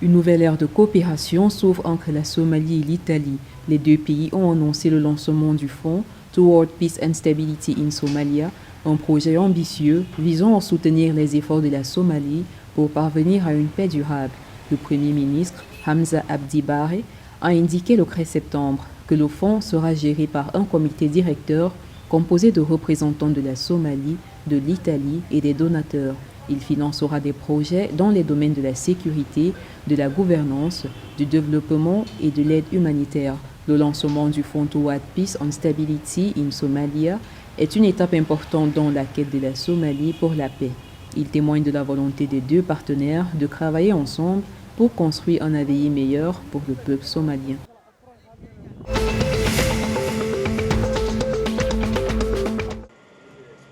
Une nouvelle ère de coopération s'ouvre entre la Somalie et l'Italie. Les deux pays ont annoncé le lancement du fonds Toward Peace and Stability in Somalia, un projet ambitieux visant à soutenir les efforts de la Somalie pour parvenir à une paix durable. Le Premier ministre, Hamza Abdi Bare, a indiqué le 13 septembre que le fonds sera géré par un comité directeur composé de représentants de la Somalie, de l'Italie et des donateurs. Il financera des projets dans les domaines de la sécurité, de la gouvernance, du développement et de l'aide humanitaire. Le lancement du fonds Toward Peace and Stability in Somalia est une étape importante dans la quête de la Somalie pour la paix. Il témoigne de la volonté des deux partenaires de travailler ensemble pour construire un avenir meilleur pour le peuple somalien.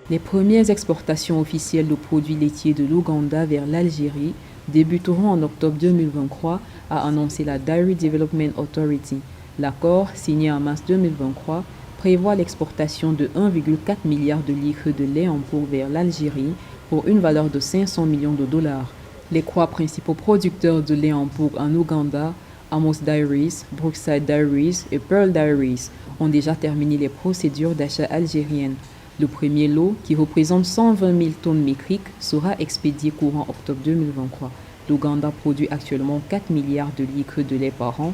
Les premières exportations officielles de produits laitiers de l'Ouganda vers l'Algérie débuteront en octobre 2023, a annoncé la Dairy Development Authority. L'accord, signé en mars 2023, prévoit l'exportation de 1,4 milliard de litres de lait en poudre vers l'Algérie pour une valeur de 500 millions de dollars. Les trois principaux producteurs de lait en poudre en Ouganda, Amos Dairies, Brookside Dairies et Pearl Dairies, ont déjà terminé les procédures d'achat algériennes. Le premier lot, qui représente 120 000 tonnes métriques, sera expédié courant octobre 2023. L'Ouganda produit actuellement 4 milliards de litres de lait par an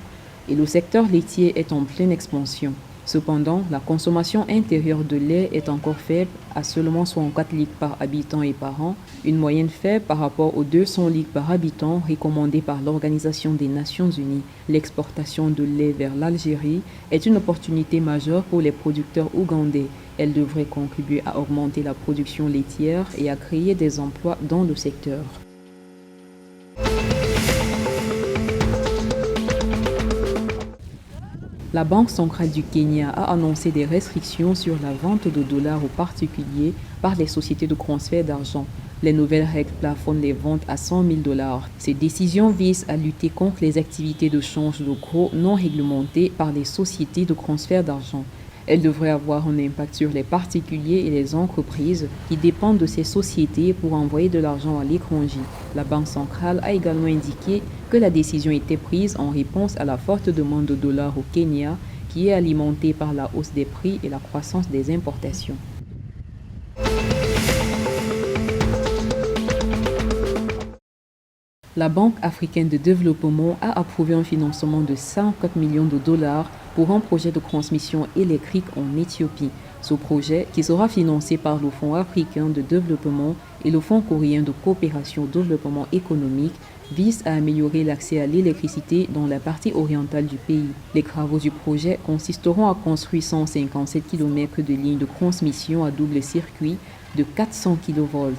et le secteur laitier est en pleine expansion. Cependant, la consommation intérieure de lait est encore faible, à seulement 64 litres par habitant et par an, une moyenne faible par rapport aux 200 litres par habitant recommandés par l'Organisation des Nations Unies. L'exportation de lait vers l'Algérie est une opportunité majeure pour les producteurs ougandais. Elle devrait contribuer à augmenter la production laitière et à créer des emplois dans le secteur. La Banque centrale du Kenya a annoncé des restrictions sur la vente de dollars aux particuliers par les sociétés de transfert d'argent. Les nouvelles règles plafonnent les ventes à 100 000 dollars. Ces décisions visent à lutter contre les activités de change de gros non réglementées par les sociétés de transfert d'argent. Elles devraient avoir un impact sur les particuliers et les entreprises qui dépendent de ces sociétés pour envoyer de l'argent à l'étranger. La Banque centrale a également indiqué que la décision était prise en réponse à la forte demande de dollars au Kenya qui est alimentée par la hausse des prix et la croissance des importations. La Banque africaine de développement a approuvé un financement de 104 millions de dollars pour un projet de transmission électrique en Éthiopie. Ce projet, qui sera financé par le Fonds africain de développement et le Fonds coréen de coopération au développement économique, vise à améliorer l'accès à l'électricité dans la partie orientale du pays. Les travaux du projet consisteront à construire 157 km de lignes de transmission à double circuit de 400 kV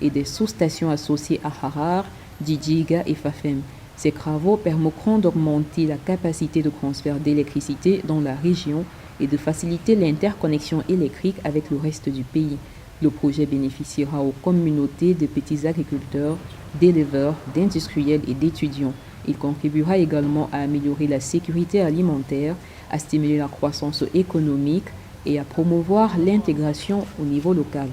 et des sous-stations associées à Harar, Djidiga et Fafem. Ces travaux permettront d'augmenter la capacité de transfert d'électricité dans la région et de faciliter l'interconnexion électrique avec le reste du pays. Le projet bénéficiera aux communautés de petits agriculteurs, d'éleveurs, d'industriels et d'étudiants. Il contribuera également à améliorer la sécurité alimentaire, à stimuler la croissance économique et à promouvoir l'intégration au niveau local.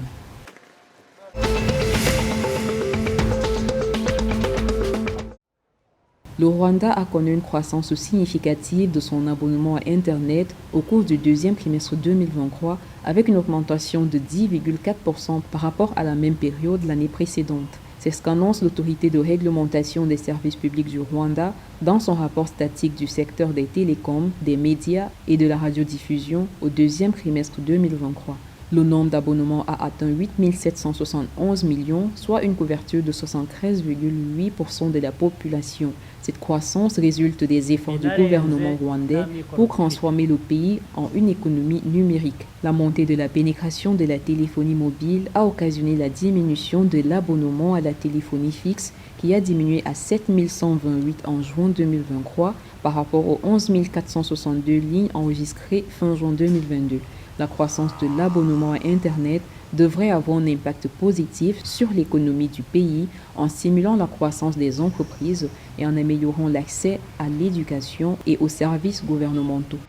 Le Rwanda a connu une croissance significative de son abonnement à Internet au cours du deuxième trimestre 2023 avec une augmentation de 10,4% par rapport à la même période l'année précédente. C'est ce qu'annonce l'autorité de réglementation des services publics du Rwanda dans son rapport statique du secteur des télécoms, des médias et de la radiodiffusion au deuxième trimestre 2023. Le nombre d'abonnements a atteint 8 771 millions, soit une couverture de 73,8% de la population. Cette croissance résulte des efforts du gouvernement rwandais pour transformer le pays en une économie numérique. La montée de la pénétration de la téléphonie mobile a occasionné la diminution de l'abonnement à la téléphonie fixe qui a diminué à 7 128 en juin 2023 par rapport aux 11 462 lignes enregistrées fin juin 2022. La croissance de l'abonnement à Internet devrait avoir un impact positif sur l'économie du pays en stimulant la croissance des entreprises et en améliorant l'accès à l'éducation et aux services gouvernementaux.